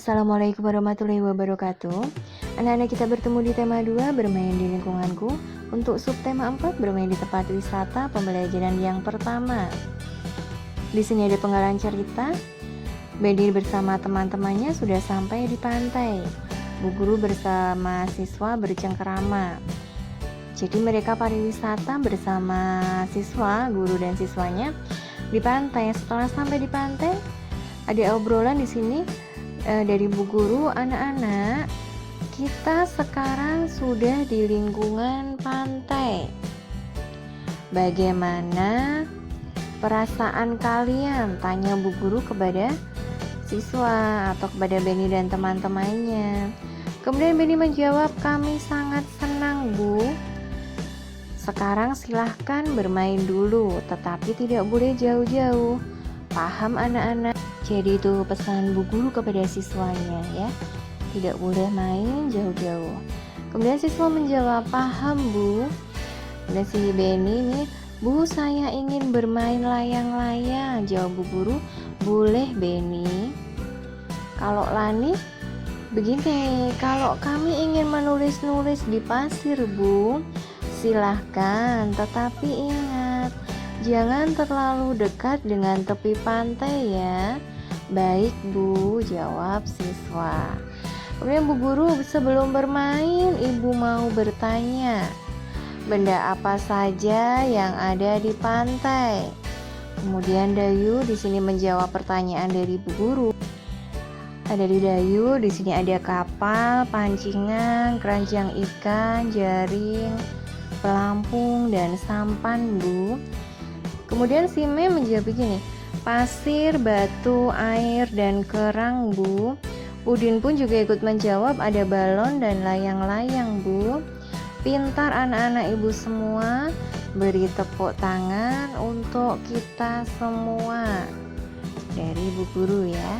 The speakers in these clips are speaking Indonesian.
Assalamualaikum warahmatullahi wabarakatuh. Anak-anak, kita bertemu di tema 2, bermain di lingkunganku. Untuk subtema 4, bermain di tempat wisata, pembelajaran yang pertama. Di sini ada penggalan cerita. Benny bersama teman-temannya sudah sampai di pantai. Bu guru bersama siswa bercengkerama. Jadi mereka pariwisata bersama siswa, guru dan siswanya di pantai. Setelah sampai di pantai, ada obrolan di sini dari Bu Guru. Anak-anak, kita sekarang sudah di lingkungan pantai. Bagaimana perasaan kalian? Tanya Bu Guru kepada siswa atau kepada Benny dan teman-temannya. Kemudian Benny menjawab, kami sangat senang, Bu. Sekarang silahkan bermain dulu, tetapi tidak boleh jauh-jauh. Paham anak-anak? Jadi itu pesan Bu Guru kepada siswanya ya. Tidak boleh main jauh-jauh. Kemudian siswa menjawab, paham Bu. Dan si Benny nih, Bu, saya ingin bermain layang-layang. Jawab Bu Guru, boleh Benny. Kalau Lani, begini, kalau kami ingin menulis-nulis di pasir Bu, silahkan, tetapi ingat, jangan terlalu dekat dengan tepi pantai ya. Baik Bu, jawab siswa. Kemudian Bu Guru, sebelum bermain, Ibu mau bertanya, benda apa saja yang ada di pantai? Kemudian Dayu di sini menjawab pertanyaan dari Bu Guru. Ada di Dayu, di sini ada kapal, pancingan, keranjang ikan, jaring, pelampung, dan sampan Bu. Kemudian si Mem menjawab begini, pasir, batu, air, dan kerang Bu. Udin pun juga ikut menjawab, ada balon dan layang-layang Bu. Pintar anak-anak Ibu semua, beri tepuk tangan untuk kita semua. Dari Bu Guru ya.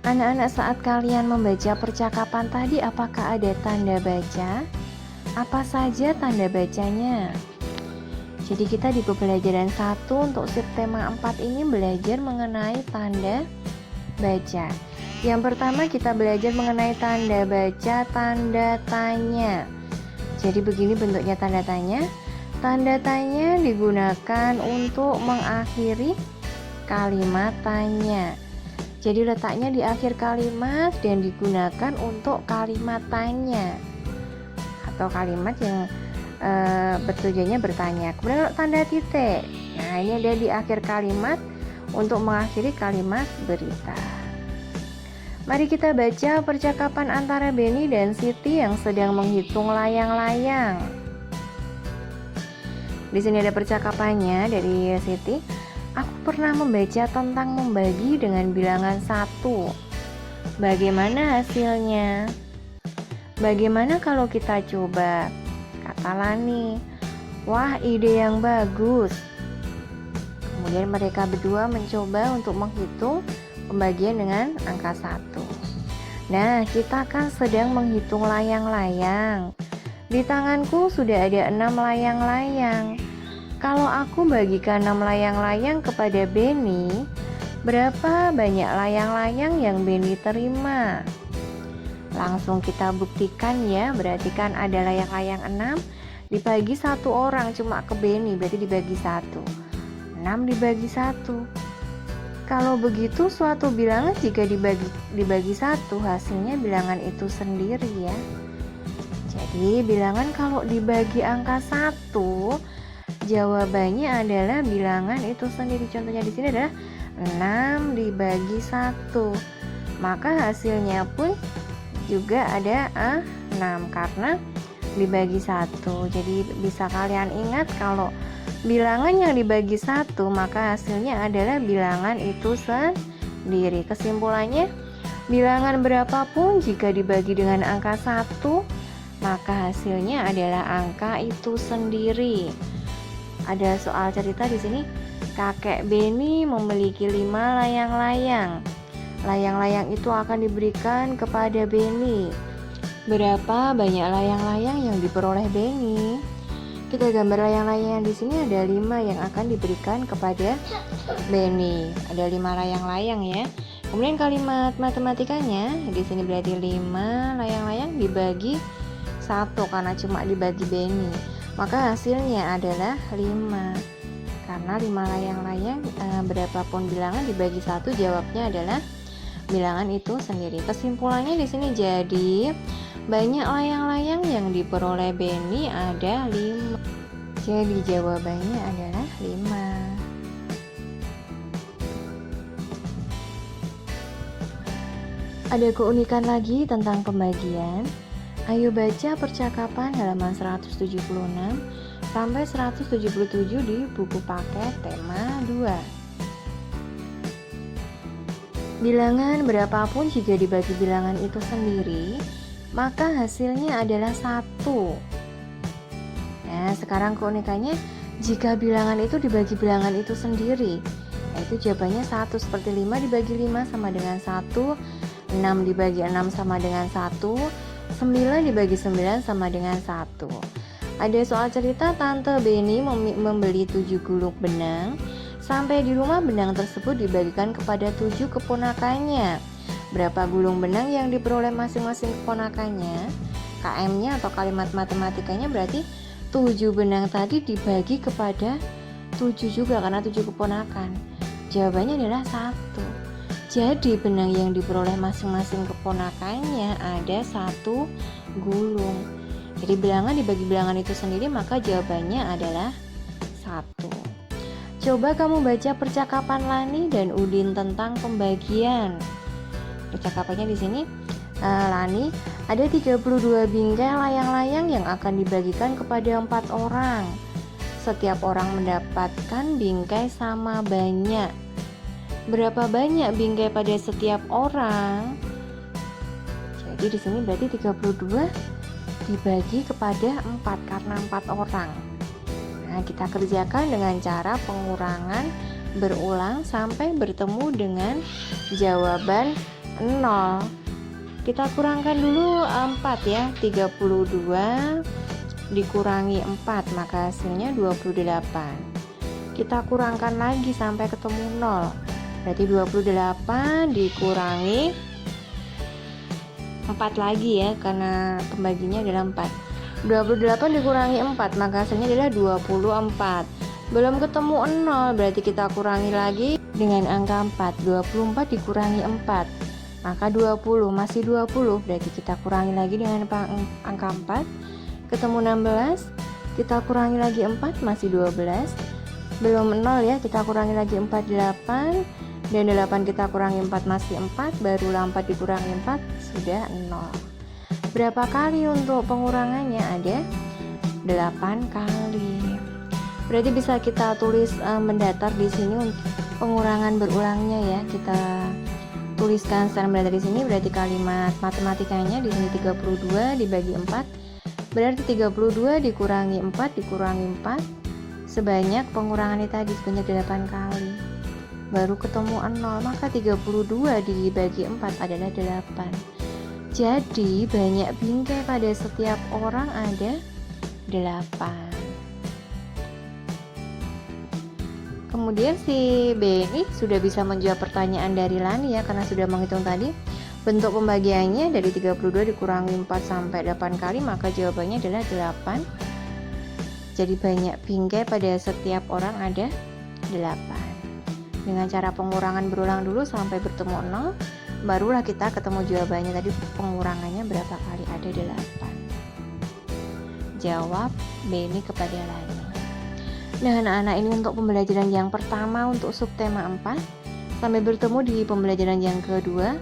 Anak-anak, saat kalian membaca percakapan tadi, apakah ada tanda baca? Apa saja tanda bacanya? Jadi kita di pembelajaran 1 untuk subtema 4 ini belajar mengenai tanda baca. Yang pertama kita belajar mengenai tanda baca, tanda tanya. Jadi begini bentuknya tanda tanya. Tanda tanya digunakan untuk mengakhiri kalimat tanya. Jadi letaknya di akhir kalimat dan digunakan untuk kalimat tanya atau kalimat yang bertujuannya bertanya. Kemudian tanda titik. Nah, ini ada di akhir kalimat untuk mengakhiri kalimat berita. Mari kita baca percakapan antara Benny dan Siti yang sedang menghitung layang-layang. Di sini ada percakapannya dari Siti. Aku pernah membaca tentang membagi dengan bilangan 1. Bagaimana hasilnya? Bagaimana kalau kita coba? Kata Lani. Wah, ide yang bagus. Kemudian mereka berdua mencoba untuk menghitung pembagian dengan angka 1. Nah, kita kan sedang menghitung layang-layang. Di tanganku sudah ada 6 layang-layang. Kalau aku bagikan 6 layang-layang kepada Benny, berapa banyak layang-layang yang Benny terima? Langsung kita buktikan ya, berarti kan ada layang-layang 6 dibagi 1 orang cuma ke Benny, berarti dibagi 1. 6 dibagi 1. Kalau begitu suatu bilangan jika dibagi 1, hasilnya bilangan itu sendiri ya. Jadi bilangan kalau dibagi angka 1, jawabannya adalah bilangan itu sendiri. Contohnya di sini adalah 6 dibagi 1. Maka hasilnya pun juga ada 6 karena dibagi 1. Jadi bisa kalian ingat kalau bilangan yang dibagi 1 maka hasilnya adalah bilangan itu sendiri. Kesimpulannya, bilangan berapapun jika dibagi dengan angka 1 maka hasilnya adalah angka itu sendiri. Ada soal cerita di sini. Kakek Benny memiliki 5 layang-layang. Layang-layang itu akan diberikan kepada Benny. Berapa banyak layang-layang yang diperoleh Benny? Kita gambar layang-layang di sini ada 5 yang akan diberikan kepada Benny. Ada 5 layang-layang ya. Kemudian kalimat matematikanya di sini berarti 5 layang-layang dibagi 1 karena cuma dibagi Benny. Maka hasilnya adalah 5. Karena 5 layang-layang berapapun bilangan dibagi 1, jawabnya adalah bilangan itu sendiri. Kesimpulannya di sini jadi banyak layang-layang yang diperoleh Benny ada 5. Jadi jawabannya adalah 5. Ada keunikan lagi tentang pembagian. Ayo baca percakapan halaman 176 sampai 177 di buku paket tema 2. Bilangan berapapun jika dibagi bilangan itu sendiri, maka hasilnya adalah 1. Nah, sekarang keunikannya, jika bilangan itu dibagi bilangan itu sendiri, yaitu jawabannya 1, seperti 5 dibagi 5 sama dengan 1, 6 dibagi 6 sama dengan 1, 9 dibagi 9 sama dengan 1. Ada soal cerita Tante Benny membeli 7 gulung benang. Sampai di rumah benang tersebut dibagikan kepada 7 keponakannya. Berapa gulung benang yang diperoleh masing-masing keponakannya? KM-nya atau kalimat matematikanya berarti 7 benang tadi dibagi kepada 7 juga karena 7 keponakan. Jawabannya adalah 1. Jadi benang yang diperoleh masing-masing keponakannya ada 1 gulung. Jadi bilangan dibagi bilangan itu sendiri, maka jawabannya adalah 1. Coba kamu baca percakapan Lani dan Udin tentang pembagian. Percakapannya di sini, Lani, ada 32 bingkai layang-layang yang akan dibagikan kepada 4 orang. Setiap orang mendapatkan bingkai sama banyak. Berapa banyak bingkai pada setiap orang? Jadi di sini berarti 32 dibagi kepada 4 karena 4 orang. Nah, kita kerjakan dengan cara pengurangan berulang sampai bertemu dengan jawaban 0. Kita kurangkan dulu 4 ya. 32 dikurangi 4 maka hasilnya 28. Kita kurangkan lagi sampai ketemu 0. Berarti 28 dikurangi 4 lagi ya, karena pembaginya adalah 4. 28 dikurangi 4 maka hasilnya adalah 24. Belum ketemu 0, berarti kita kurangi lagi dengan angka 4. 24 dikurangi 4 maka 20, masih 20, berarti kita kurangi lagi dengan angka 4. Ketemu 16, kita kurangi lagi 4, masih 12. Belum 0 ya, kita kurangi lagi 4, 8. Dan 8 kita kurangi 4 masih 4, barulah 4 dikurangi 4 sudah 0. Berapa kali untuk pengurangannya? Ada 8 kali. Berarti bisa kita tulis mendatar di sini untuk pengurangan berulangnya ya. Kita tuliskan secara mendatar di sini, berarti kalimat matematikanya di sini 32 dibagi 4. Berarti 32 dikurangi 4 dikurangi 4 sebanyak pengurangannya tadi sebanyak 8 kali. Baru ketemu 0, maka 32 dibagi 4 adalah 8. Jadi banyak bingkai pada setiap orang ada 8. Kemudian si Benny sudah bisa menjawab pertanyaan dari Lani ya, karena sudah menghitung tadi. Bentuk pembagiannya dari 32 dikurangi 4 sampai 8 kali, maka jawabannya adalah 8. Jadi banyak bingkai pada setiap orang ada 8. Dengan cara pengurangan berulang dulu sampai bertemu 0, barulah kita ketemu jawabannya. Tadi pengurangannya berapa kali? Ada 8. Jawab Benny kepada Lani. Nah anak-anak, ini untuk pembelajaran yang pertama untuk subtema 4. Sampai bertemu di pembelajaran yang kedua.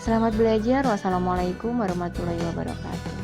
Selamat belajar. Wassalamualaikum warahmatullahi wabarakatuh.